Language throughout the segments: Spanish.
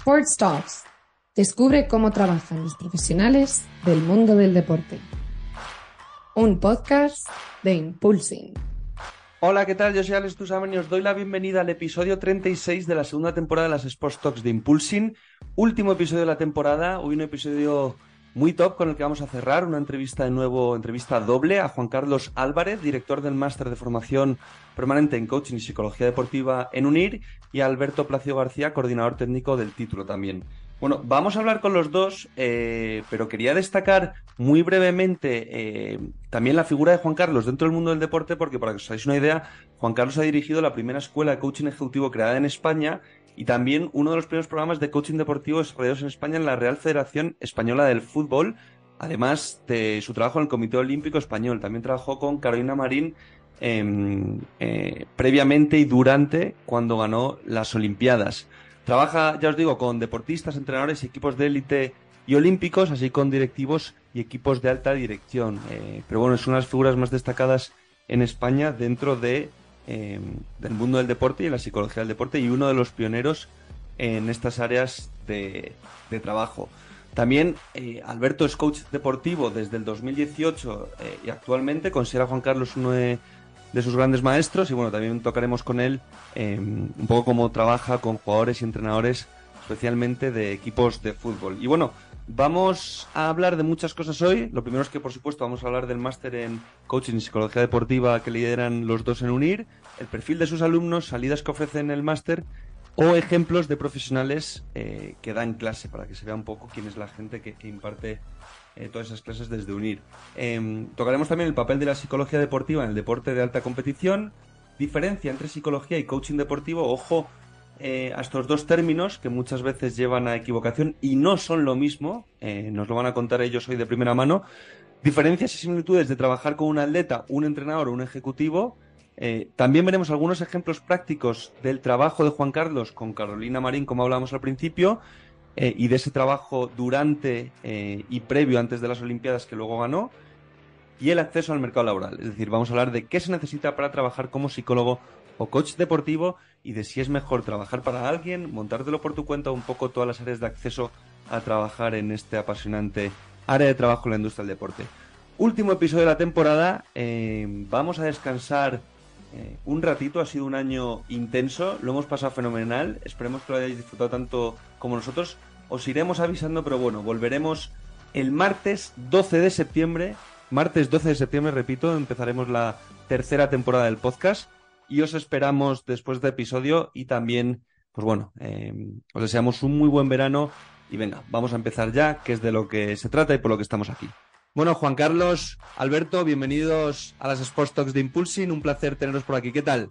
Sports Talks. Descubre cómo trabajan los profesionales del mundo del deporte. Un podcast de Impulsing. Hola, ¿qué tal? Yo soy Alex Tusamen y os doy la bienvenida al episodio 36 de la segunda temporada de las Sports Talks de Impulsing. Último episodio de la temporada, hoy un episodio muy top con el que vamos a cerrar, una entrevista entrevista doble a Juan Carlos Álvarez, director del Máster de Formación Permanente en Coaching y Psicología Deportiva en UNIR, y a Alberto Plácido García, coordinador técnico del título también. Bueno, vamos a hablar con los dos, pero quería destacar muy brevemente también la figura de Juan Carlos dentro del mundo del deporte, porque para que os hagáis una idea, Juan Carlos ha dirigido la primera escuela de coaching ejecutivo creada en España y también uno de los primeros programas de coaching deportivo desarrollados en España en la Real Federación Española del Fútbol, además de su trabajo en el Comité Olímpico Español. También trabajó con Carolina Marín previamente y durante cuando ganó las Olimpiadas. Trabaja, ya os digo, con deportistas, entrenadores y equipos de élite y olímpicos, así con directivos y equipos de alta dirección. Pero bueno, es una de las figuras más destacadas en España dentro del mundo del deporte y en la psicología del deporte, y uno de los pioneros en estas áreas de trabajo. También Alberto es coach deportivo desde el 2018 y actualmente considera a Juan Carlos uno de sus grandes maestros, y bueno, también tocaremos con él un poco cómo trabaja con jugadores y entrenadores, especialmente de equipos de fútbol. Y bueno, vamos a hablar de muchas cosas hoy. Lo primero es que, por supuesto, vamos a hablar del máster en coaching y psicología deportiva que lideran los dos en UNIR, el perfil de sus alumnos, salidas que ofrecen el máster o ejemplos de profesionales que dan clase, para que se vea un poco quién es la gente que imparte todas esas clases desde UNIR. Tocaremos también el papel de la psicología deportiva en el deporte de alta competición, diferencia entre psicología y coaching deportivo. Ojo a estos dos términos que muchas veces llevan a equivocación y no son lo mismo, nos lo van a contar ellos hoy de primera mano. Diferencias y similitudes de trabajar con un atleta, un entrenador o un ejecutivo. También veremos algunos ejemplos prácticos del trabajo de Juan Carlos con Carolina Marín, como hablábamos al principio, y de ese trabajo durante y previo antes de las Olimpiadas que luego ganó, y el acceso al mercado laboral. Es decir, vamos a hablar de qué se necesita para trabajar como psicólogo o coach deportivo, y de si es mejor trabajar para alguien, montártelo por tu cuenta, un poco todas las áreas de acceso a trabajar en este apasionante área de trabajo en la industria del deporte. Último episodio de la temporada, vamos a descansar un ratito. Ha sido un año intenso, lo hemos pasado fenomenal, esperemos que lo hayáis disfrutado tanto como nosotros. Os iremos avisando, pero bueno, volveremos el martes 12 de septiembre, repito, empezaremos la tercera temporada del podcast y os esperamos después de episodio. Y también, pues bueno, os deseamos un muy buen verano y venga, vamos a empezar ya, que es de lo que se trata y por lo que estamos aquí. Bueno, Juan Carlos, Alberto, bienvenidos a las Sports Talks de Impulsing, un placer teneros por aquí. ¿Qué tal?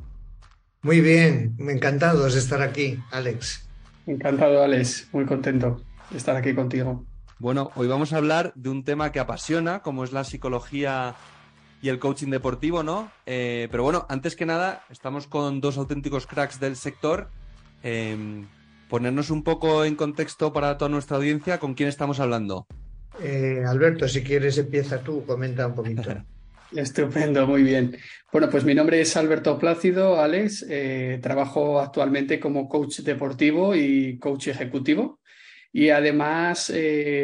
Muy bien, encantados de estar aquí, Alex. Encantado, Alex, muy contento de estar aquí contigo. Bueno, hoy vamos a hablar de un tema que apasiona, como es la psicología y el coaching deportivo, ¿no? Pero bueno, antes que nada, estamos con dos auténticos cracks del sector. Ponernos un poco en contexto para toda nuestra audiencia, ¿con quién estamos hablando? Alberto, si quieres empieza tú, comenta un poquito. Estupendo, muy bien. Bueno, pues mi nombre es Alberto Plácido, Alex. Trabajo actualmente como coach deportivo y coach ejecutivo. Y además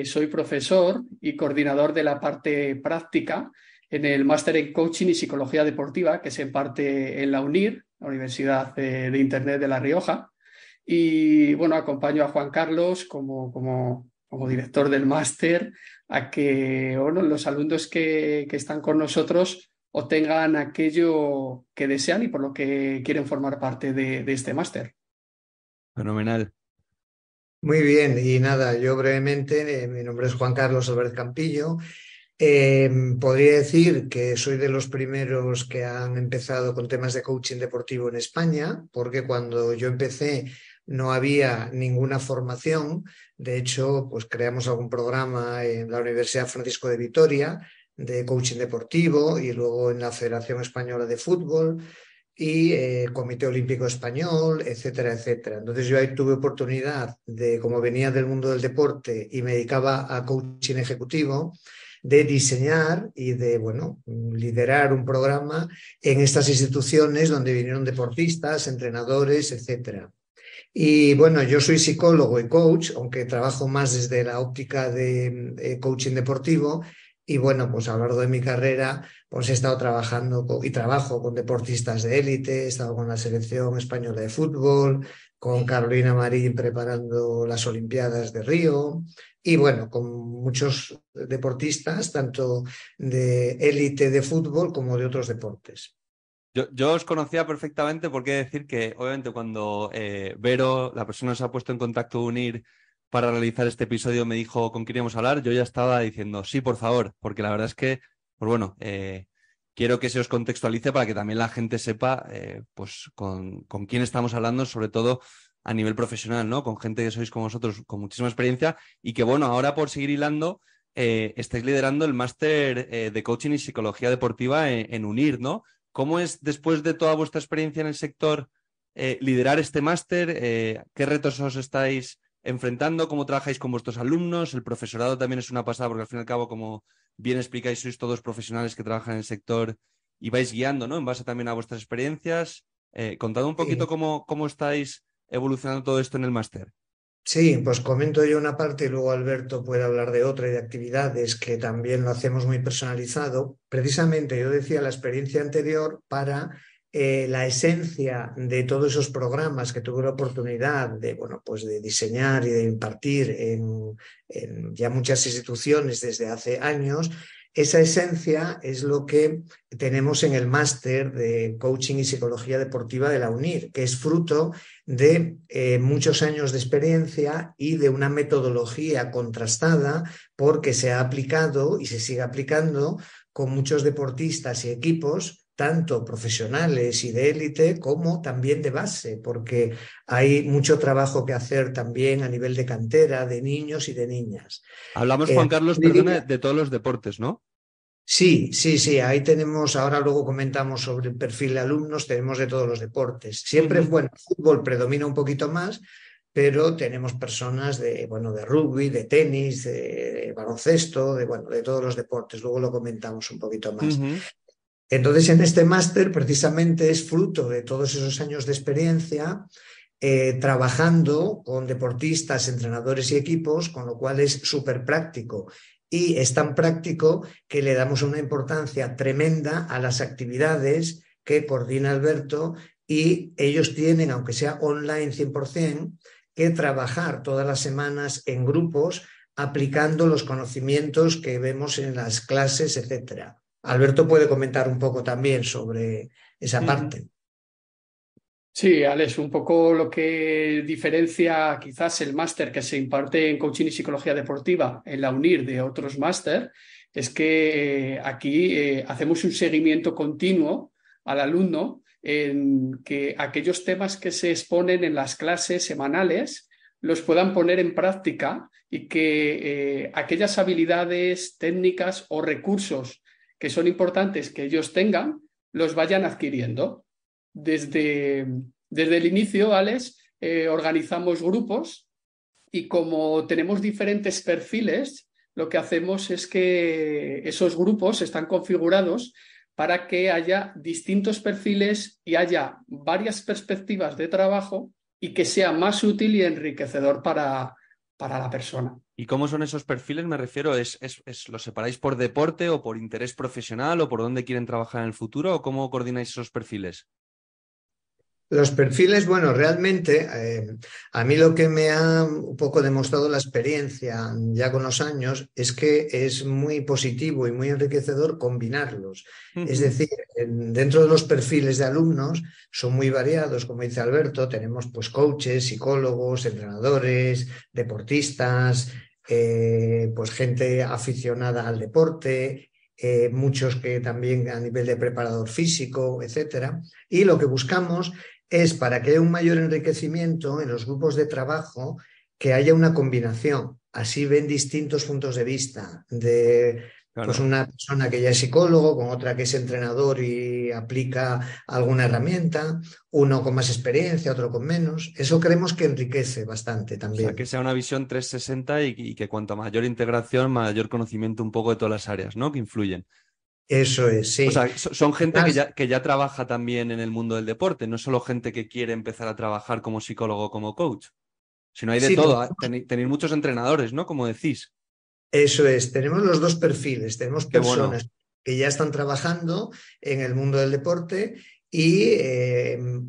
soy profesor y coordinador de la parte práctica en el máster en coaching y psicología deportiva que se imparte en la UNIR, la Universidad de Internet de La Rioja. Y bueno, acompaño a Juan Carlos como director del máster a que bueno, los alumnos que están con nosotros obtengan aquello que desean y por lo que quieren formar parte de este máster. Fenomenal. Muy bien, y nada, yo brevemente, mi nombre es Juan Carlos Álvarez Campillo. Podría decir que soy de los primeros que han empezado con temas de coaching deportivo en España, porque cuando yo empecé no había ninguna formación. De hecho, pues creamos algún programa en la Universidad Francisco de Vitoria de coaching deportivo y luego en la Federación Española de Fútbol y Comité Olímpico Español, etcétera, etcétera. Entonces yo ahí tuve oportunidad de, como venía del mundo del deporte y me dedicaba a coaching ejecutivo, de diseñar y de, bueno, liderar un programa en estas instituciones donde vinieron deportistas, entrenadores, etcétera. Y bueno, yo soy psicólogo y coach, aunque trabajo más desde la óptica de coaching deportivo. Y bueno, pues a lo largo de mi carrera, pues he estado trabajando y trabajo con deportistas de élite, he estado con la selección española de fútbol, con Carolina Marín preparando las Olimpiadas de Río y bueno, con muchos deportistas, tanto de élite de fútbol como de otros deportes. Yo os conocía perfectamente porque decir que, obviamente, cuando Vero, la persona que se ha puesto en contacto UNIR para realizar este episodio, me dijo con quién íbamos a hablar, yo ya estaba diciendo sí, por favor, porque la verdad es que, pues bueno, quiero que se os contextualice para que también la gente sepa pues con quién estamos hablando, sobre todo a nivel profesional, ¿no? Con gente que sois como vosotros, con muchísima experiencia y que, bueno, ahora por seguir hilando, estáis liderando el máster de coaching y psicología deportiva en UNIR, ¿no? ¿Cómo es, después de toda vuestra experiencia en el sector, liderar este máster? ¿Qué retos os estáis enfrentando? ¿Cómo trabajáis con vuestros alumnos? El profesorado también es una pasada porque al fin y al cabo, como bien explicáis, sois todos profesionales que trabajan en el sector y vais guiando, ¿no? En base también a vuestras experiencias. Contad un poquito cómo estáis evolucionando todo esto en el máster. Sí, pues comento yo una parte y luego Alberto puede hablar de otra y de actividades que también lo hacemos muy personalizado. Precisamente yo decía la experiencia anterior para la esencia de todos esos programas que tuve la oportunidad de, bueno, pues de diseñar y de impartir en ya muchas instituciones desde hace años. Esa esencia es lo que tenemos en el máster de coaching y psicología deportiva de la UNIR, que es fruto de muchos años de experiencia y de una metodología contrastada porque se ha aplicado y se sigue aplicando con muchos deportistas y equipos, tanto profesionales y de élite como también de base, porque hay mucho trabajo que hacer también a nivel de cantera, de niños y de niñas. Hablamos, Juan Carlos, perdone, de todos los deportes, ¿no? Sí, sí, sí, ahí tenemos, ahora luego comentamos sobre el perfil de alumnos, tenemos de todos los deportes. Siempre, bueno, el fútbol predomina un poquito más, pero tenemos personas de, bueno, de rugby, de tenis, de baloncesto, de, bueno, de todos los deportes, luego lo comentamos un poquito más. Entonces, en este máster precisamente es fruto de todos esos años de experiencia trabajando con deportistas, entrenadores y equipos, con lo cual es súper práctico. Y es tan práctico que le damos una importancia tremenda a las actividades que coordina Alberto y ellos tienen, aunque sea online 100%, que trabajar todas las semanas en grupos aplicando los conocimientos que vemos en las clases, etcétera. Alberto puede comentar un poco también sobre esa parte. Sí, Alex, un poco lo que diferencia quizás el máster que se imparte en coaching y psicología deportiva en la UNIR de otros máster es que aquí hacemos un seguimiento continuo al alumno en que aquellos temas que se exponen en las clases semanales los puedan poner en práctica y que aquellas habilidades técnicas o recursos que son importantes que ellos tengan los vayan adquiriendo. Desde el inicio, Alex, organizamos grupos y como tenemos diferentes perfiles, lo que hacemos es que esos grupos están configurados para que haya distintos perfiles y haya varias perspectivas de trabajo y que sea más útil y enriquecedor para la persona. ¿Y cómo son esos perfiles? Me refiero, ¿los separáis por deporte o por interés profesional o por dónde quieren trabajar en el futuro o cómo coordináis esos perfiles? Los perfiles, bueno, realmente a mí lo que me ha un poco demostrado la experiencia ya con los años es que es muy positivo y muy enriquecedor combinarlos. Es decir, dentro de los perfiles de alumnos son muy variados, como dice Alberto, tenemos pues coaches, psicólogos, entrenadores, deportistas, pues gente aficionada al deporte. Muchos que también a nivel de preparador físico, etcétera. Y lo que buscamos es para que haya un mayor enriquecimiento en los grupos de trabajo, que haya una combinación. Así ven distintos puntos de vista de pues una persona que ya es psicólogo, con otra que es entrenador y aplica alguna herramienta, uno con más experiencia, otro con menos. Eso creemos que enriquece bastante también. O sea, que sea una visión 360 y que cuanto mayor integración, mayor conocimiento un poco de todas las áreas, ¿no? Que influyen. Eso es, O sí. sea, son gente Además, que ya trabaja también en el mundo del deporte, no solo gente que quiere empezar a trabajar como psicólogo o como coach, sino hay de sí, todo. Tenéis muchos entrenadores, ¿no? Como decís. eso es, tenemos los dos perfiles, tenemos Qué bueno. personas que ya están trabajando en el mundo del deporte y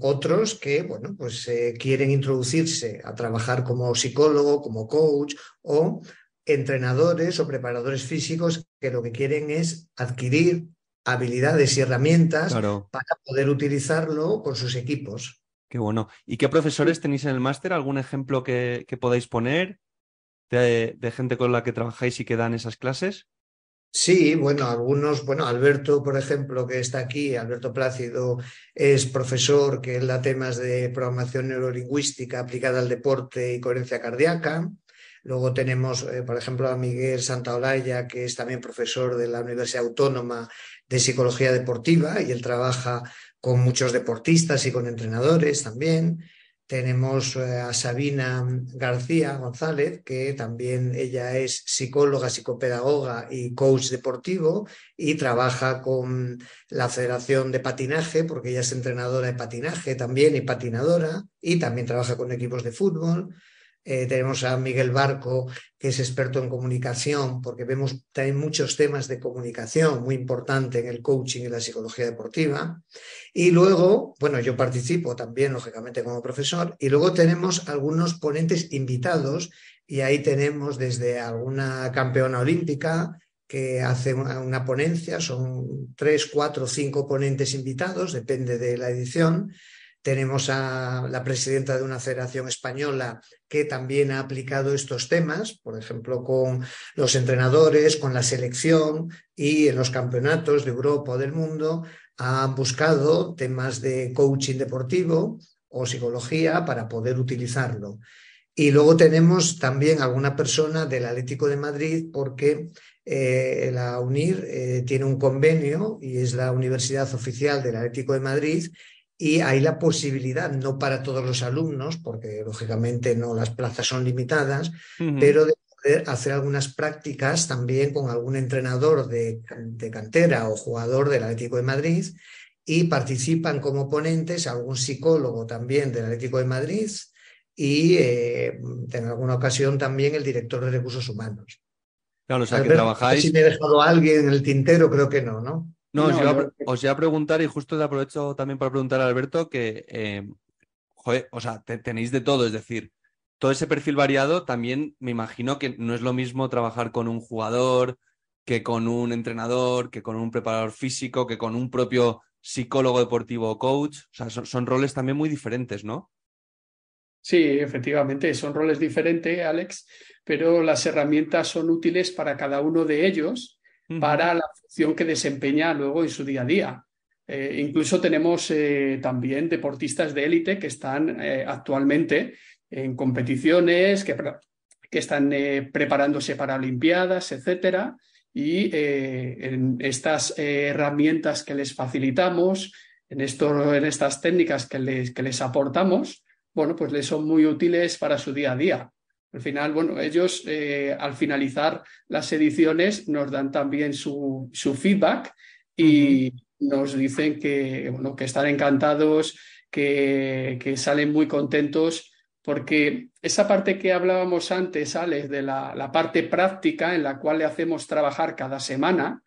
otros que, bueno, pues quieren introducirse a trabajar como psicólogo, como coach o entrenadores o preparadores físicos que lo que quieren es adquirir habilidades y herramientas Claro, para poder utilizarlo con sus equipos. qué bueno. ¿Y qué profesores tenéis en el máster? ¿Algún ejemplo que podáis poner de gente con la que trabajáis y que dan esas clases? Sí, bueno, algunos, bueno, Alberto, por ejemplo, que está aquí, Alberto Plácido, es profesor que él da temas de programación neurolingüística aplicada al deporte y coherencia cardíaca. Luego tenemos, por ejemplo, a Miguel Santaolalla, que es también profesor de la Universidad Autónoma de Psicología Deportiva y él trabaja con muchos deportistas y con entrenadores también. Tenemos a Sabina García González, que también ella es psicóloga, psicopedagoga y coach deportivo y trabaja con la Federación de Patinaje, porque ella es entrenadora de patinaje también y patinadora, y también trabaja con equipos de fútbol. Tenemos a Miguel Barco, que es experto en comunicación, porque vemos también muchos temas de comunicación muy importante en el coaching y la psicología deportiva. Y luego, bueno, yo participo también, lógicamente, como profesor, y luego tenemos algunos ponentes invitados, y ahí tenemos desde alguna campeona olímpica que hace una ponencia, son 3, 4, 5 ponentes invitados, depende de la edición. Tenemos a la presidenta de una federación española que también ha aplicado estos temas, por ejemplo, con los entrenadores, con la selección y en los campeonatos de Europa o del mundo han buscado temas de coaching deportivo o psicología para poder utilizarlo. Y luego tenemos también alguna persona del Atlético de Madrid porque la UNIR tiene un convenio y es la universidad oficial del Atlético de Madrid y hay la posibilidad, no para todos los alumnos, porque lógicamente no las plazas son limitadas, Ujú. pero de poder hacer algunas prácticas también con algún entrenador de cantera o jugador del Atlético de Madrid y participan como ponentes algún psicólogo también del Atlético de Madrid y en alguna ocasión también el director de recursos humanos. Claro, o sea, que Alberto, no sé si trabajáis. me he dejado a alguien en el tintero, creo que no, ¿no? No, No, yo, os iba a preguntar, y justo te aprovecho también para preguntar a Alberto, que, joder, o sea, tenéis de todo, es decir, todo ese perfil variado, también me imagino que no es lo mismo trabajar con un jugador, que con un entrenador, que con un preparador físico, que con un propio psicólogo deportivo o coach. O sea, son roles también muy diferentes, ¿no? sí, efectivamente, son roles diferentes, Alex, pero las herramientas son útiles para cada uno de ellos, Ujú. para la función que desempeña luego en su día a día. Incluso tenemos también deportistas de élite que están actualmente en competiciones, que están preparándose para Olimpiadas, etcétera, y en estas herramientas que les facilitamos, en estas técnicas que les aportamos, bueno, pues les son muy útiles para su día a día. Al final, bueno, ellos al finalizar las ediciones nos dan también su feedback Ujú. y nos dicen que, bueno, que están encantados, que salen muy contentos, porque esa parte que hablábamos antes, Alex, de la parte práctica en la cual le hacemos trabajar cada semana,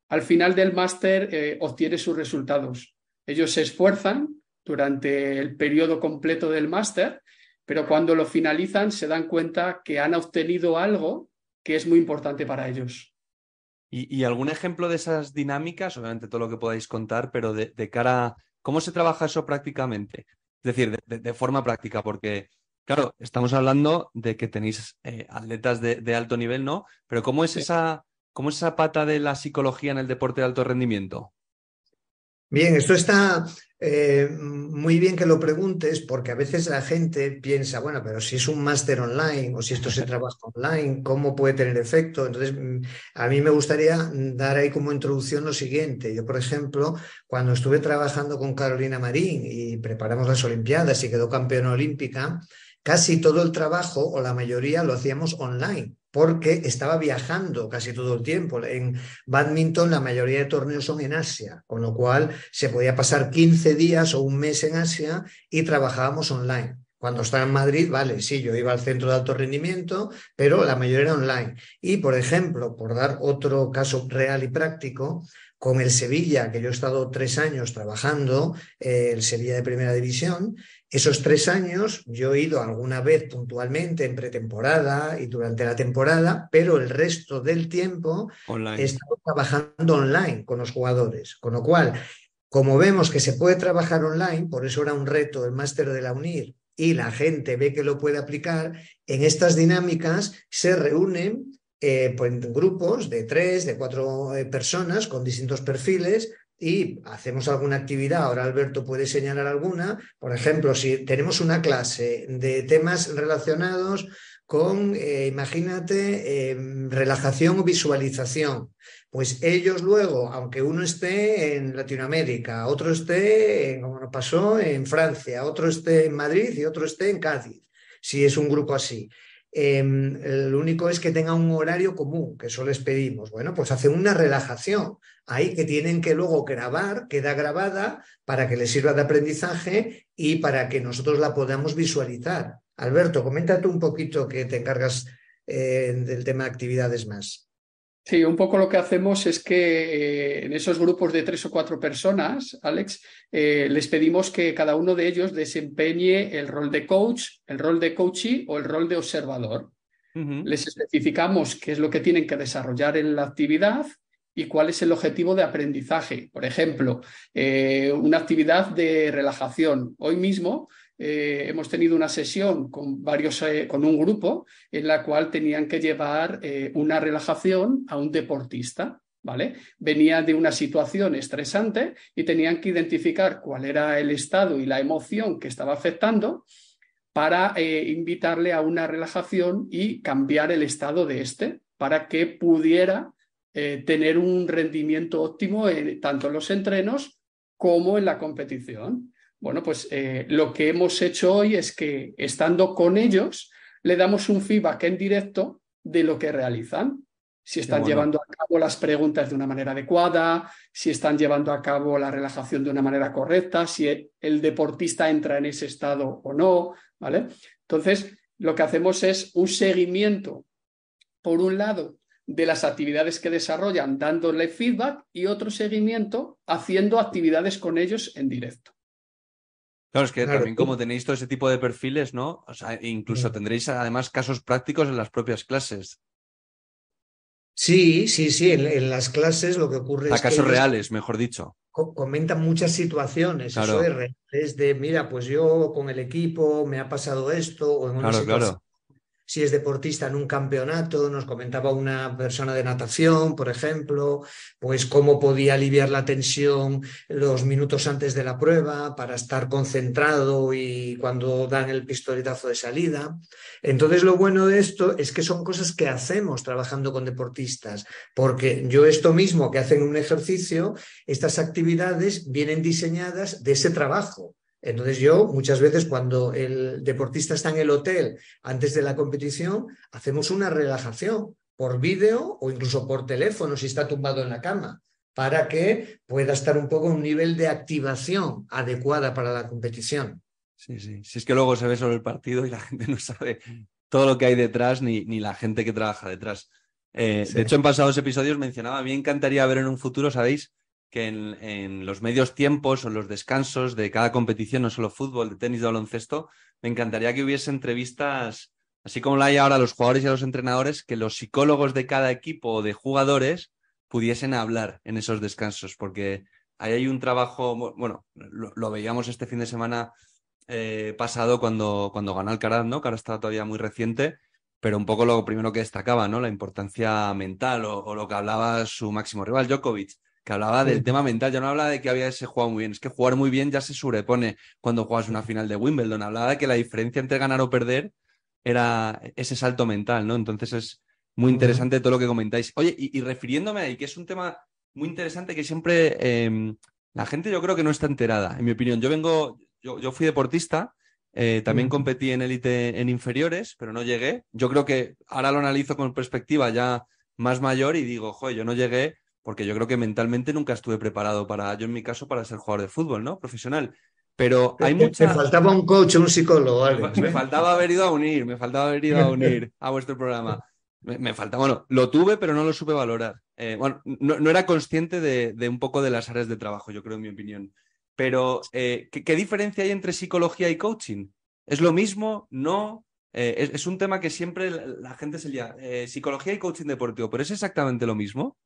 al final del máster obtiene sus resultados. Ellos se esfuerzan durante el periodo completo del máster, pero cuando lo finalizan se dan cuenta que han obtenido algo que es muy importante para ellos. Y algún ejemplo de esas dinámicas, obviamente todo lo que podáis contar, pero de cara a cómo se trabaja eso prácticamente. Es decir, de forma práctica, porque, claro, estamos hablando de que tenéis atletas de alto nivel, ¿no? Pero Sí. cómo es esa pata de la psicología en el deporte de alto rendimiento? Bien, esto está muy bien que lo preguntes porque a veces la gente piensa, bueno, pero si es un máster online o si esto se trabaja online, ¿cómo puede tener efecto? Entonces, a mí me gustaría dar ahí como introducción lo siguiente. Yo, por ejemplo, cuando estuve trabajando con Carolina Marín y preparamos las Olimpiadas y quedó campeona olímpica, casi todo el trabajo, o la mayoría, lo hacíamos online, porque estaba viajando casi todo el tiempo. En bádminton la mayoría de torneos son en Asia, con lo cual se podía pasar 15 días o un mes en Asia y trabajábamos online. Cuando estaba en Madrid, vale, sí, yo iba al centro de alto rendimiento, pero la mayoría era online. Y, por ejemplo, por dar otro caso real y práctico, con el Sevilla, que yo he estado 3 años trabajando, el Sevilla de Primera División, esos 3 años yo he ido alguna vez puntualmente en pretemporada y durante la temporada, pero el resto del tiempo he Online. estado trabajando online con los jugadores. Con lo cual, como vemos que se puede trabajar online, por eso era un reto el máster de la UNIR, y la gente ve que lo puede aplicar, en estas dinámicas se reúnen pues, en grupos de 3, de 4 personas con distintos perfiles y hacemos alguna actividad. Ahora Alberto puede señalar alguna. Por ejemplo, si tenemos una clase de temas relacionados con, imagínate, relajación o visualización. Pues ellos luego, aunque uno esté en Latinoamérica, otro esté, como nos pasó, en Francia, otro esté en Madrid y otro esté en Cádiz, si es un grupo así. Lo único es que tenga un horario común, que eso les pedimos. Bueno, pues hacen una relajación ahí que tienen que luego grabar, queda grabada para que les sirva de aprendizaje y para que nosotros la podamos visualizar. Alberto, coméntate un poquito que te encargas del tema de actividades más. Sí, un poco lo que hacemos es que en esos grupos de 3 o 4 personas, Alex, les pedimos que cada uno de ellos desempeñe el rol de coach, el rol de coachee o el rol de observador. Les especificamos qué es lo que tienen que desarrollar en la actividad y cuál es el objetivo de aprendizaje. Por ejemplo, una actividad de relajación. Hoy mismo hemos tenido una sesión con un grupo en la cual tenían que llevar una relajación a un deportista. ¿Vale? Venía de una situación estresante y tenían que identificar cuál era el estado y la emoción que estaba afectando para invitarle a una relajación y cambiar el estado de este para que pudiera tener un rendimiento óptimo tanto en los entrenos como en la competición. Bueno, pues lo que hemos hecho hoy es que, estando con ellos, le damos un feedback en directo de lo que realizan. Si están llevando a cabo las preguntas de una manera adecuada, si están llevando a cabo la relajación de una manera correcta, si el deportista entra en ese estado o no, ¿vale? Entonces, lo que hacemos es un seguimiento, por un lado, de las actividades que desarrollan, dándole feedback, y otro seguimiento haciendo actividades con ellos en directo. Claro, es que Claro. también como tenéis todo ese tipo de perfiles, ¿no? O sea, incluso tendréis además casos prácticos en las propias clases. Sí, sí, sí. En las clases lo que ocurre es que Casos ellos reales, mejor dicho. comentan muchas situaciones. Eso Claro, es de, mira, pues yo con el equipo me ha pasado esto, o en una situación. claro. Si es deportista en un campeonato, nos comentaba una persona de natación, por ejemplo, pues cómo podía aliviar la tensión los minutos antes de la prueba para estar concentrado y cuando dan el pistoletazo de salida. Entonces, lo bueno de esto es que son cosas que hacemos trabajando con deportistas, porque yo esto mismo que hacen un ejercicio, estas actividades vienen diseñadas de ese trabajo. Entonces yo muchas veces cuando el deportista está en el hotel antes de la competición, hacemos una relajación por vídeo o incluso por teléfono si está tumbado en la cama, para que pueda estar un poco en un nivel de activación adecuada para la competición. Sí, sí. Si es que luego se ve solo el partido y la gente no sabe todo lo que hay detrás ni la gente que trabaja detrás. Sí. De hecho, en pasados episodios mencionaba, a mí me encantaría ver en un futuro, ¿sabéis? Que en los medios tiempos o los descansos de cada competición, no solo fútbol, de tenis, de baloncesto, me encantaría que hubiese entrevistas, así como la hay ahora a los jugadores y a los entrenadores, que los psicólogos de cada equipo o de jugadores pudiesen hablar en esos descansos, porque ahí hay un trabajo, bueno, lo veíamos este fin de semana pasado cuando ganó Alcaraz, ¿no? Que ahora está todavía muy reciente, pero un poco lo primero que destacaba, ¿no? La importancia mental o lo que hablaba su máximo rival, Djokovic, que hablaba del tema mental. Ya no hablaba de que había jugado muy bien, es que jugar muy bien ya se sobrepone cuando juegas una final de Wimbledon. Hablaba de que la diferencia entre ganar o perder era ese salto mental, ¿no? Entonces es muy interesante todo lo que comentáis. Oye, y refiriéndome ahí, que es un tema muy interesante que siempre la gente yo creo que no está enterada, en mi opinión. Yo fui deportista También competí en élite en inferiores, pero no llegué. Yo creo que ahora lo analizo con perspectiva ya más mayor y digo, joder, yo no llegué porque yo creo que mentalmente nunca estuve preparado yo en mi caso, para ser jugador de fútbol, ¿no? Profesional. Pero hay Te mucha... faltaba un coach, un psicólogo, Alex, Me ¿eh? faltaba haber ido a unir, me faltaba haber ido a unir a vuestro programa. Me falta, bueno, lo tuve, pero no lo supe valorar. Bueno, no era consciente de un poco de las áreas de trabajo, yo creo, en mi opinión. Pero, ¿qué diferencia hay entre psicología y coaching? ¿Es lo mismo? ¿No? Es un tema que siempre la gente se lía. Psicología y coaching deportivo, ¿pero es exactamente lo mismo?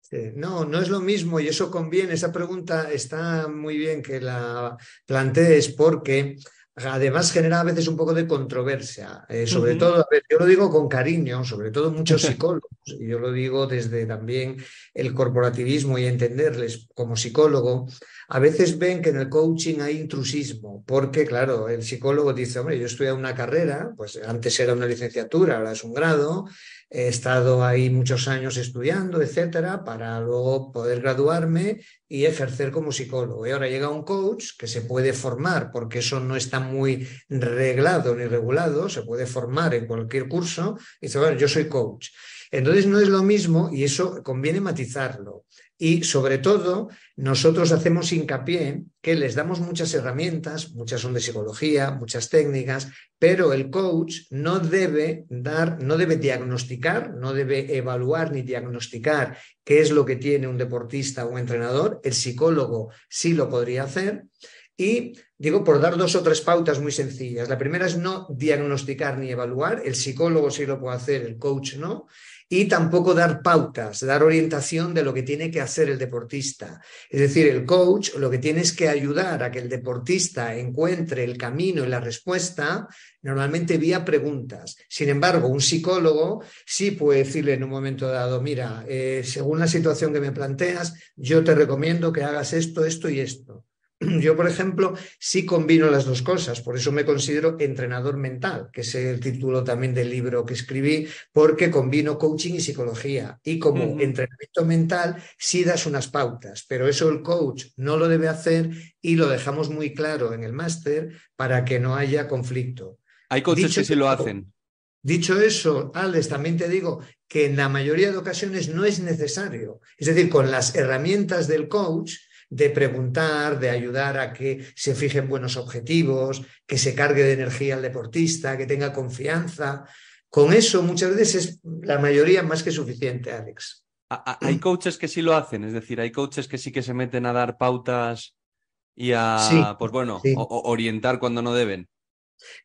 Sí, no, no es lo mismo y eso conviene. Esa pregunta está muy bien que la plantees porque además genera a veces un poco de controversia. Sobre Ujú. todo, a ver, yo lo digo con cariño, sobre todo muchos psicólogos, y yo lo digo desde también el corporativismo y entenderles como psicólogo, a veces ven que en el coaching hay intrusismo, porque claro, el psicólogo dice, hombre, yo he estudiado una carrera, pues antes era una licenciatura, ahora es un grado. He estado ahí muchos años estudiando, etcétera, para luego poder graduarme y ejercer como psicólogo. Y ahora llega un coach que se puede formar, porque eso no está muy reglado ni regulado, se puede formar en cualquier curso y dice, bueno, yo soy coach. Entonces no es lo mismo y eso conviene matizarlo. Y sobre todo, nosotros hacemos hincapié que les damos muchas herramientas, muchas son de psicología, muchas técnicas, pero el coach no debe no debe diagnosticar, no debe evaluar ni diagnosticar qué es lo que tiene un deportista o un entrenador. El psicólogo sí lo podría hacer. Y digo, por dar 2 o 3 pautas muy sencillas. La primera es no diagnosticar ni evaluar. El psicólogo sí lo puede hacer, el coach no. Y tampoco dar pautas, dar orientación de lo que tiene que hacer el deportista. Es decir, el coach lo que tiene es que ayudar a que el deportista encuentre el camino y la respuesta, normalmente vía preguntas. Sin embargo, un psicólogo sí puede decirle en un momento dado, mira, según la situación que me planteas, yo te recomiendo que hagas esto, esto y esto. Yo, por ejemplo, sí combino las dos cosas, por eso me considero entrenador mental, que es el título también del libro que escribí, porque combino coaching y psicología. Y como Ujú. entrenamiento mental, sí das unas pautas, pero eso el coach no lo debe hacer y lo dejamos muy claro en el máster para que no haya conflicto. Hay coaches Dicho que sí lo eso, hacen. Dicho eso, Alex, también te digo que en la mayoría de ocasiones no es necesario. Es decir, con las herramientas del coach, de preguntar, de ayudar a que se fijen buenos objetivos, que se cargue de energía al deportista, que tenga confianza, con eso muchas veces es la mayoría más que suficiente, Alex. Hay coaches que sí lo hacen, es decir, hay coaches que sí que se meten a dar pautas y Sí, pues bueno, sí. orientar cuando no deben.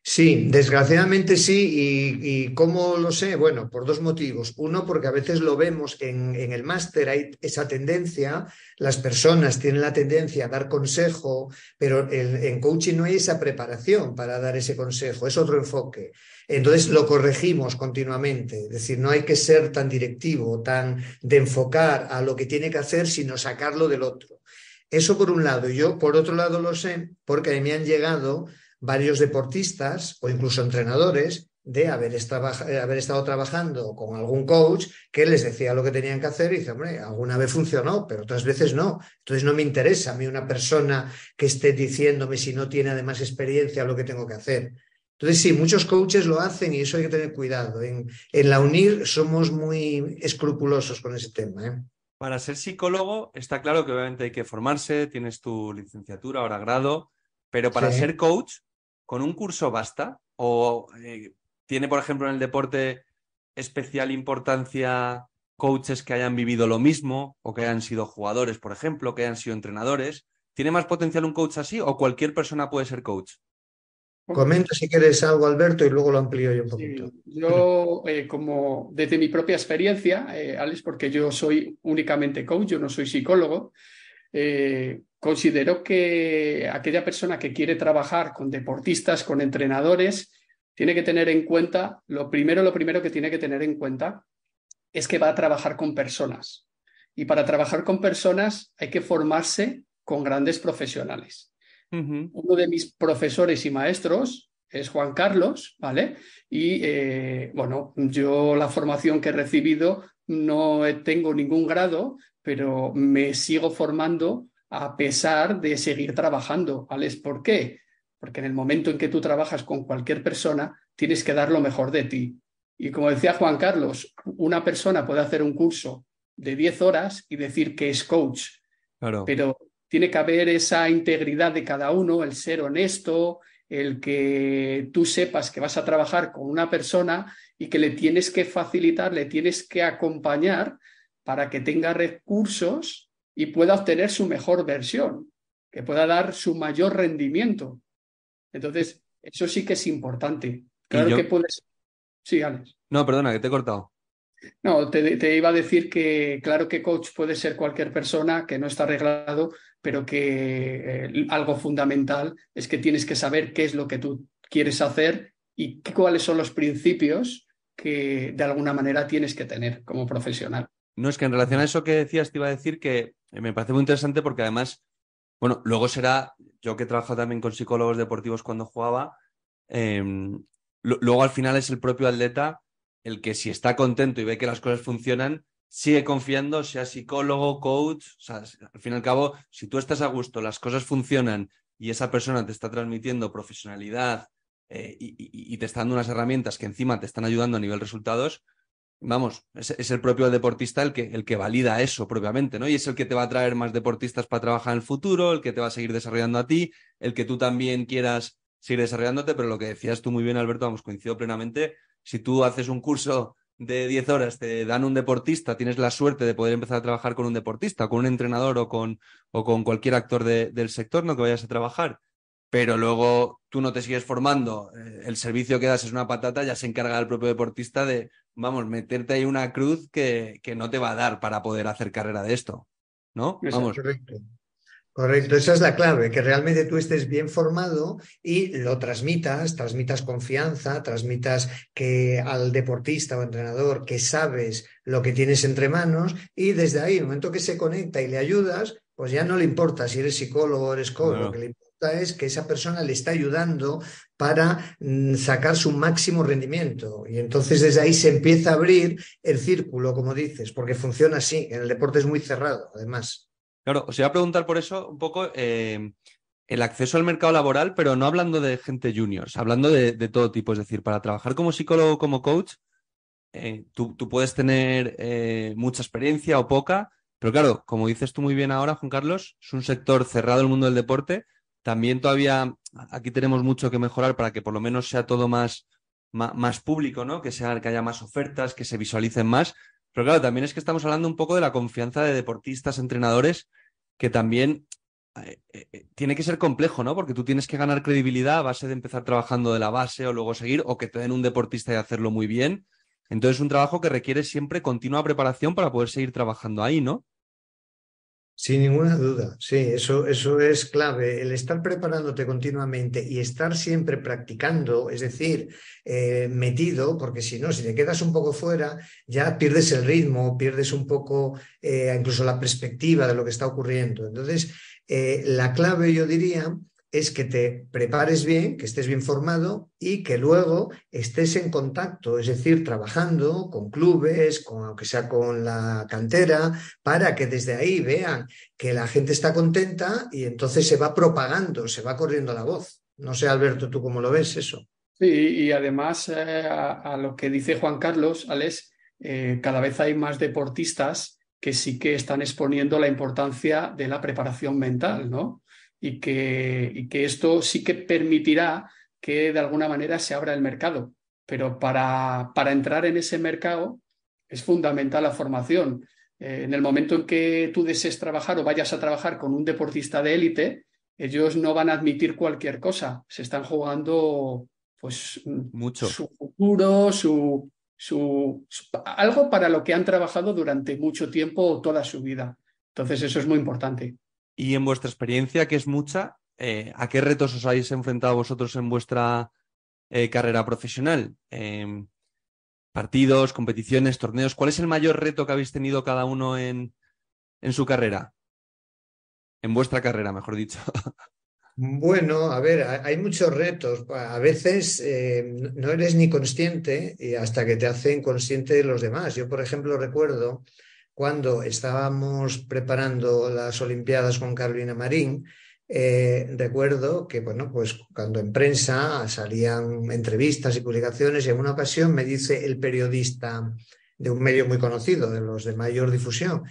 Sí, desgraciadamente sí. ¿Y cómo lo sé? Bueno, por 2 motivos. Uno, porque a veces lo vemos en el máster, hay esa tendencia, las personas tienen la tendencia a dar consejo, pero en coaching no hay esa preparación para dar ese consejo, es otro enfoque. Entonces lo corregimos continuamente, es decir, no hay que ser tan directivo, tan de enfocar a lo que tiene que hacer, sino sacarlo del otro. Eso por un lado. Yo por otro lado lo sé porque a mí me han llegado varios deportistas o incluso entrenadores de haber estado trabajando con algún coach que les decía lo que tenían que hacer y dice, hombre, alguna vez funcionó, pero otras veces no. Entonces no me interesa a mí una persona que esté diciéndome si no tiene además experiencia lo que tengo que hacer. Entonces sí, muchos coaches lo hacen y eso hay que tener cuidado. En la UNIR somos muy escrupulosos con ese tema, ¿eh? Para ser psicólogo está claro que obviamente hay que formarse, tienes tu licenciatura, ahora grado, pero para Sí. ser coach, ¿con un curso basta? ¿O tiene, por ejemplo, en el deporte especial importancia coaches que hayan vivido lo mismo o que hayan sido jugadores, por ejemplo, que hayan sido entrenadores? ¿Tiene más potencial un coach así o cualquier persona puede ser coach? Comenta si quieres algo, Alberto, y luego lo amplío yo un poquito. Sí, yo, como desde mi propia experiencia, Alex, porque yo soy únicamente coach, yo no soy psicólogo, considero que aquella persona que quiere trabajar con deportistas, con entrenadores, tiene que tener en cuenta, lo primero que tiene que tener en cuenta es que va a trabajar con personas. Y para trabajar con personas hay que formarse con grandes profesionales. Ujú. Uno de mis profesores y maestros es Juan Carlos, ¿vale? Y bueno, yo la formación que he recibido no tengo ningún grado, pero me sigo formando a pesar de seguir trabajando, ¿vale? ¿Por qué? porque en el momento en que tú trabajas con cualquier persona, tienes que dar lo mejor de ti. Y como decía Juan Carlos, una persona puede hacer un curso de 10 horas y decir que es coach, Claro. pero tiene que haber esa integridad de cada uno, el ser honesto, el que tú sepas que vas a trabajar con una persona y que le tienes que facilitar, le tienes que acompañar para que tenga recursos y pueda obtener su mejor versión, que pueda dar su mayor rendimiento. Entonces, eso sí que es importante. Claro que puedes... Sí, Alex. No, perdona, que te he cortado. No, te iba a decir que claro que coach puede ser cualquier persona, que no está arreglado, pero que algo fundamental es que tienes que saber qué es lo que tú quieres hacer y cuáles son los principios que de alguna manera tienes que tener como profesional. No, es que en relación a eso que decías, te iba a decir que me parece muy interesante porque además, bueno, luego será, yo que he trabajado también con psicólogos deportivos cuando jugaba, luego al final es el propio atleta el que si está contento y ve que las cosas funcionan, sigue confiando, sea psicólogo, coach, o sea, al fin y al cabo, si tú estás a gusto, las cosas funcionan y esa persona te está transmitiendo profesionalidad y te está dando unas herramientas que encima te están ayudando a nivel resultados, vamos, es el propio deportista el que valida eso propiamente, ¿no? Y es el que te va a traer más deportistas para trabajar en el futuro, el que te va a seguir desarrollando a ti, el que tú también quieras seguir desarrollándote, pero lo que decías tú muy bien, Alberto, vamos, coincido plenamente. Si tú haces un curso de 10 horas, te dan un deportista, tienes la suerte de poder empezar a trabajar con un deportista, con un entrenador o con cualquier actor del sector, ¿no? Que vayas a trabajar, pero luego tú no te sigues formando, el servicio que das es una patata, ya se encarga el propio deportista de, vamos, meterte ahí una cruz que no te va a dar para poder hacer carrera de esto, ¿no? Vamos. Correcto. Correcto, esa es la clave, que realmente tú estés bien formado y lo transmitas confianza, transmitas que al deportista o entrenador que sabes lo que tienes entre manos y desde ahí, en el momento que se conecta y le ayudas, pues ya no le importa si eres psicólogo o eres coach, Claro. Lo que le importa es que esa persona le está ayudando para sacar su máximo rendimiento y entonces desde ahí se empieza a abrir el círculo, como dices, porque funciona así, en el deporte es muy cerrado, además. Claro, os iba a preguntar por eso un poco el acceso al mercado laboral, pero no hablando de gente juniors, hablando de todo tipo. Es decir, para trabajar como psicólogo o como coach, tú puedes tener mucha experiencia o poca, pero claro, como dices tú muy bien ahora, Juan Carlos, es un sector cerrado el mundo del deporte. También todavía aquí tenemos mucho que mejorar para que por lo menos sea todo más público, ¿no? Que haya más ofertas, que se visualicen más. Pero claro, también es que estamos hablando un poco de la confianza de deportistas, entrenadores, que también tiene que ser complejo, ¿no? Porque tú tienes que ganar credibilidad a base de empezar trabajando de la base o luego seguir, o que te den un deportista y hacerlo muy bien. Entonces es un trabajo que requiere siempre continua preparación para poder seguir trabajando ahí, ¿no? Sin ninguna duda, sí, eso es clave. El estar preparándote continuamente y estar siempre practicando, es decir, metido, porque si no, si te quedas un poco fuera, ya pierdes el ritmo, pierdes un poco incluso la perspectiva de lo que está ocurriendo. Entonces, la clave, yo diría, es que te prepares bien, que estés bien formado y que luego estés en contacto, es decir, trabajando con clubes, aunque sea con la cantera, para que desde ahí vean que la gente está contenta y entonces se va propagando, se va corriendo la voz. No sé, Alberto, ¿tú cómo lo ves eso? Sí, y además a lo que dice Juan Carlos, Alex, cada vez hay más deportistas que sí que están exponiendo la importancia de la preparación mental, ¿no? Y que esto sí que permitirá que de alguna manera se abra el mercado. Pero para entrar en ese mercado es fundamental la formación. En el momento en que tú desees trabajar o vayas a trabajar con un deportista de élite, ellos no van a admitir cualquier cosa. Se están jugando pues Mucho. su futuro, algo para lo que han trabajado durante mucho tiempo o toda su vida. Entonces eso es muy importante. Y en vuestra experiencia, que es mucha, ¿a qué retos os habéis enfrentado vosotros en vuestra carrera profesional? Partidos, competiciones, torneos. ¿Cuál es el mayor reto que habéis tenido cada uno en su carrera? En vuestra carrera, mejor dicho. Bueno, a ver, hay muchos retos. A veces no eres ni consciente y hasta que te hacen consciente de los demás. Yo, por ejemplo, recuerdo cuando estábamos preparando las Olimpiadas con Carolina Marín, recuerdo que, bueno, pues cuando en prensa salían entrevistas y publicaciones, y en una ocasión me dice el periodista de un medio muy conocido, de los de mayor difusión,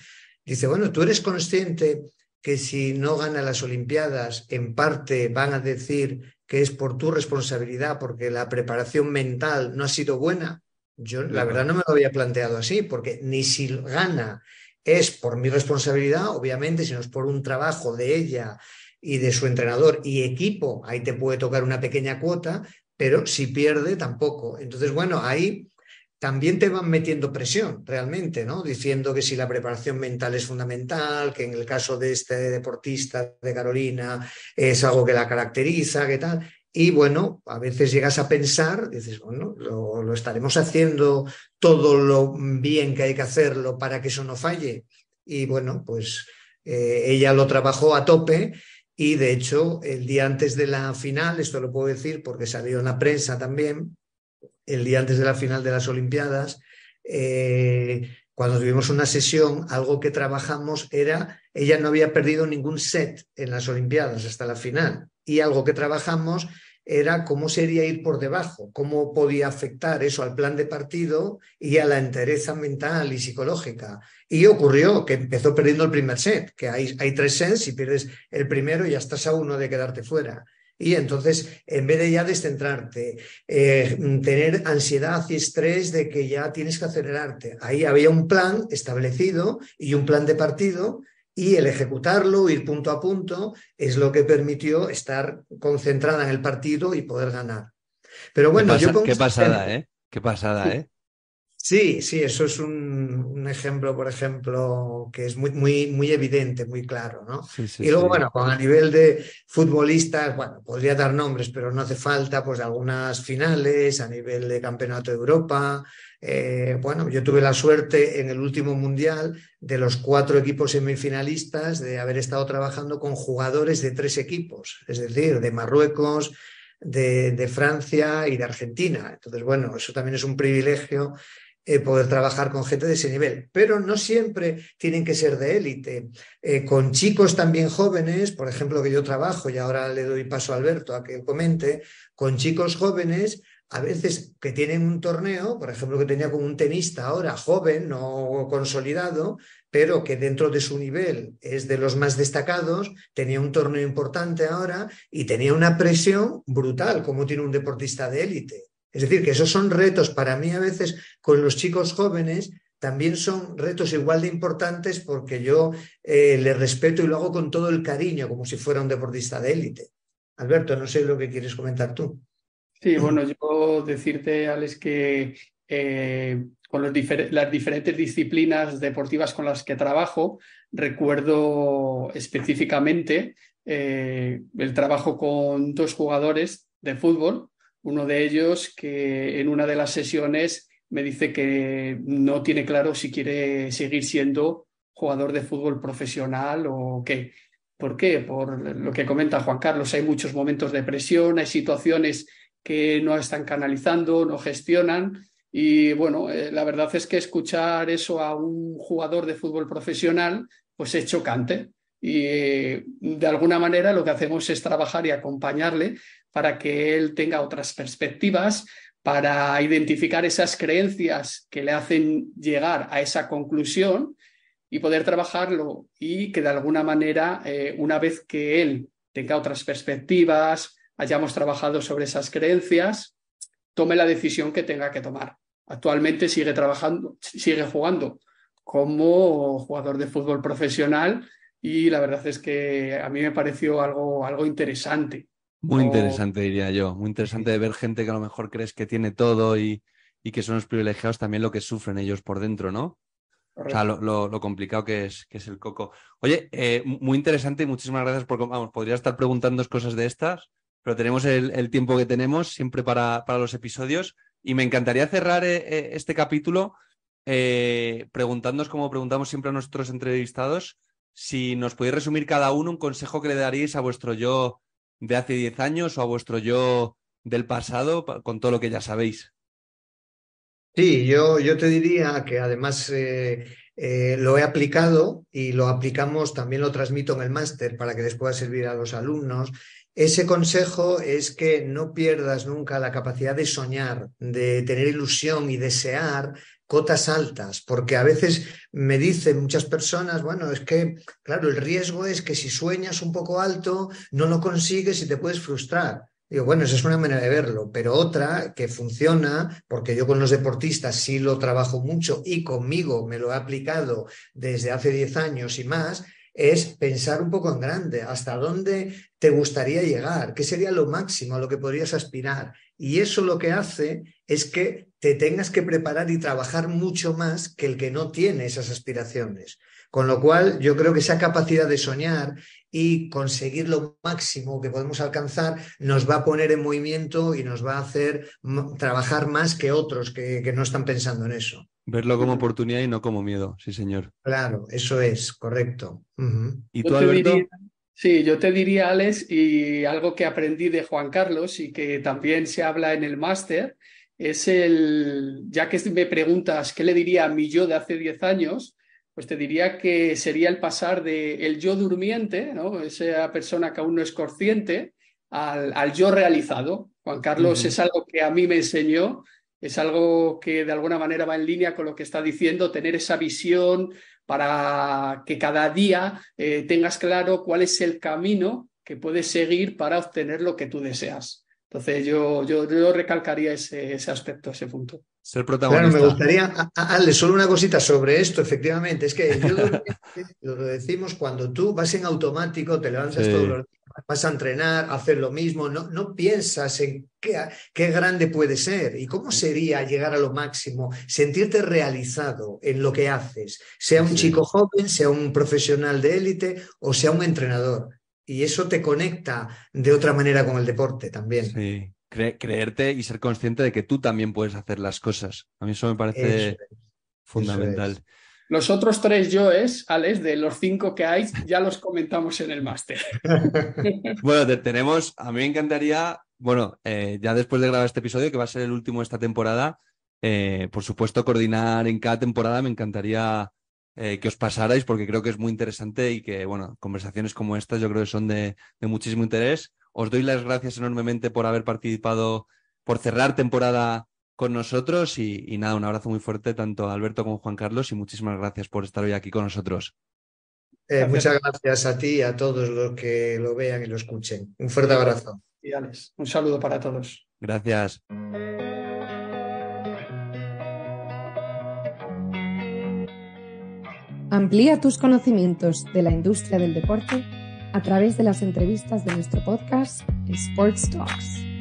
dice, bueno, ¿tú eres consciente que si no gana las Olimpiadas, en parte van a decir que es por tu responsabilidad, porque la preparación mental no ha sido buena? Yo, la verdad, no me lo había planteado así, porque ni si gana es por mi responsabilidad, obviamente, sino es por un trabajo de ella y de su entrenador y equipo, ahí te puede tocar una pequeña cuota, pero si pierde, tampoco. Entonces, bueno, ahí también te van metiendo presión realmente, ¿no? Diciendo que si la preparación mental es fundamental, que en el caso de este deportista de Carolina es algo que la caracteriza, que tal. Y bueno, a veces llegas a pensar, dices, bueno, lo estaremos haciendo todo lo bien que hay que hacerlo para que eso no falle. Y bueno, pues ella lo trabajó a tope y de hecho el día antes de la final, esto lo puedo decir porque salió en la prensa también, el día antes de la final de las Olimpiadas, cuando tuvimos una sesión, algo que trabajamos era, ella no había perdido ningún set en las Olimpiadas hasta la final, y algo que trabajamos era cómo sería ir por debajo, cómo podía afectar eso al plan de partido y a la entereza mental y psicológica. Y ocurrió que empezó perdiendo el primer set, que hay 3 sets, si pierdes el primero ya estás a uno de quedarte fuera. Y entonces, en vez de ya descentrarte, tener ansiedad y estrés de que ya tienes que acelerarte, ahí había un plan establecido y un plan de partido, y el ejecutarlo, ir punto a punto, es lo que permitió estar concentrada en el partido y poder ganar. Pero bueno, yo pongo Qué este pasada, ejemplo. ¿eh? Qué pasada, ¿eh? Sí, sí, eso es un ejemplo, por ejemplo, que es muy, muy, muy evidente, muy claro, ¿no? Sí, sí, Y luego, sí. bueno, con a nivel de futbolistas, bueno, podría dar nombres, pero no hace falta, pues, de algunas finales a nivel de Campeonato de Europa. Bueno, yo tuve la suerte en el último Mundial de los 4 equipos semifinalistas de haber estado trabajando con jugadores de 3 equipos, es decir, de Marruecos, de Francia y de Argentina. Entonces, bueno, eso también es un privilegio, poder trabajar con gente de ese nivel, pero no siempre tienen que ser de élite. Con chicos también jóvenes, por ejemplo, que yo trabajo, y ahora le doy paso a Alberto a que comente, con chicos jóvenes, a veces que tienen un torneo, por ejemplo, que tenía con un tenista ahora joven, no consolidado, pero que dentro de su nivel es de los más destacados, tenía un torneo importante ahora y tenía una presión brutal, como tiene un deportista de élite. Es decir, que esos son retos para mí a veces con los chicos jóvenes, también son retos igual de importantes porque yo les respeto y lo hago con todo el cariño, como si fuera un deportista de élite. Alberto, no sé lo que quieres comentar tú. Sí, bueno, yo decirte, Alex, que con las diferentes disciplinas deportivas con las que trabajo, recuerdo específicamente el trabajo con 2 jugadores de fútbol, uno de ellos que en una de las sesiones me dice que no tiene claro si quiere seguir siendo jugador de fútbol profesional o qué. ¿Por qué? Por lo que comenta Juan Carlos, hay muchos momentos de presión, hay situaciones que no están canalizando, no gestionan. Y bueno, la verdad es que escuchar eso a un jugador de fútbol profesional, pues es chocante. Y de alguna manera lo que hacemos es trabajar y acompañarle para que él tenga otras perspectivas, para identificar esas creencias que le hacen llegar a esa conclusión y poder trabajarlo y que de alguna manera, una vez que él tenga otras perspectivas, hayamos trabajado sobre esas creencias, tome la decisión que tenga que tomar. Actualmente sigue trabajando, sigue jugando como jugador de fútbol profesional y la verdad es que a mí me pareció algo interesante. Muy No, interesante, diría yo. Muy interesante de ver gente que a lo mejor crees que tiene todo y que son los privilegiados, también lo que sufren ellos por dentro, ¿no? O sea, correcto. lo complicado que es el coco. Oye, muy interesante y muchísimas gracias porque, vamos, podría estar preguntando cosas de estas, pero tenemos el tiempo que tenemos siempre para los episodios y me encantaría cerrar este capítulo preguntándoos, como preguntamos siempre a nuestros entrevistados, si nos podéis resumir cada uno un consejo que le daríais a vuestro yo de hace 10 años o a vuestro yo del pasado con todo lo que ya sabéis. Sí, yo te diría que además lo he aplicado y lo aplicamos, también lo transmito en el máster para que les pueda servir a los alumnos. Ese consejo es que no pierdas nunca la capacidad de soñar, de tener ilusión y desear cotas altas, porque a veces me dicen muchas personas, bueno, es que, claro, el riesgo es que si sueñas un poco alto, no lo consigues y te puedes frustrar. Digo, bueno, esa es una manera de verlo, pero otra que funciona, porque yo con los deportistas sí lo trabajo mucho y conmigo me lo he aplicado desde hace 10 años y más, es pensar un poco en grande, hasta dónde te gustaría llegar, qué sería lo máximo a lo que podrías aspirar. Y eso lo que hace es que te tengas que preparar y trabajar mucho más que el que no tiene esas aspiraciones. Con lo cual, yo creo que esa capacidad de soñar y conseguir lo máximo que podemos alcanzar nos va a poner en movimiento y nos va a hacer trabajar más que otros que no están pensando en eso. Verlo como oportunidad y no como miedo, sí, señor. Claro, eso es, correcto. ¿Y Yo tú, te Alberto? diría, sí, yo te diría, Alex, y algo que aprendí de Juan Carlos y que también se habla en el máster, es ya que me preguntas qué le diría a mi yo de hace 10 años, pues te diría que sería el pasar de el yo durmiente, ¿no? Esa persona que aún no es consciente, al yo realizado. Juan Carlos es algo que a mí me enseñó, es algo que de alguna manera va en línea con lo que está diciendo, tener esa visión para que cada día tengas claro cuál es el camino que puedes seguir para obtener lo que tú deseas. Entonces yo recalcaría ese aspecto, ese punto. Ser Claro, me protagonista. gustaría, Ale, solo una cosita sobre esto, efectivamente. Es que el yo durmiente, lo decimos cuando tú vas en automático, te levantas todos Sí, los días, vas a entrenar, haces lo mismo, no piensas en qué grande puede ser y cómo sería llegar a lo máximo, sentirte realizado en lo que haces, sea un sí, chico joven, sea un profesional de élite o sea un entrenador. Y eso te conecta de otra manera con el deporte también. sí. Creerte y ser consciente de que tú también puedes hacer las cosas. A mí eso me Eso parece es, eso es. fundamental. Los otros 3 yoes, Alex, de los 5 que hay, ya los comentamos en el máster. Bueno, a mí me encantaría, bueno, ya después de grabar este episodio, que va a ser el último de esta temporada, por supuesto, coordinar en cada temporada, me encantaría que os pasarais, porque creo que es muy interesante y que, bueno, conversaciones como estas yo creo que son de muchísimo interés. Os doy las gracias enormemente por haber participado, por cerrar temporada con nosotros y nada, un abrazo muy fuerte tanto a Alberto como a Juan Carlos y muchísimas gracias por estar hoy aquí con nosotros. Gracias Muchas gracias a ti y a todos los que lo vean y lo escuchen. Un fuerte igual. abrazo. Y Alex, un saludo para todos. Gracias. Amplía tus conocimientos de la industria del deporte a través de las entrevistas de nuestro podcast Sports Talks.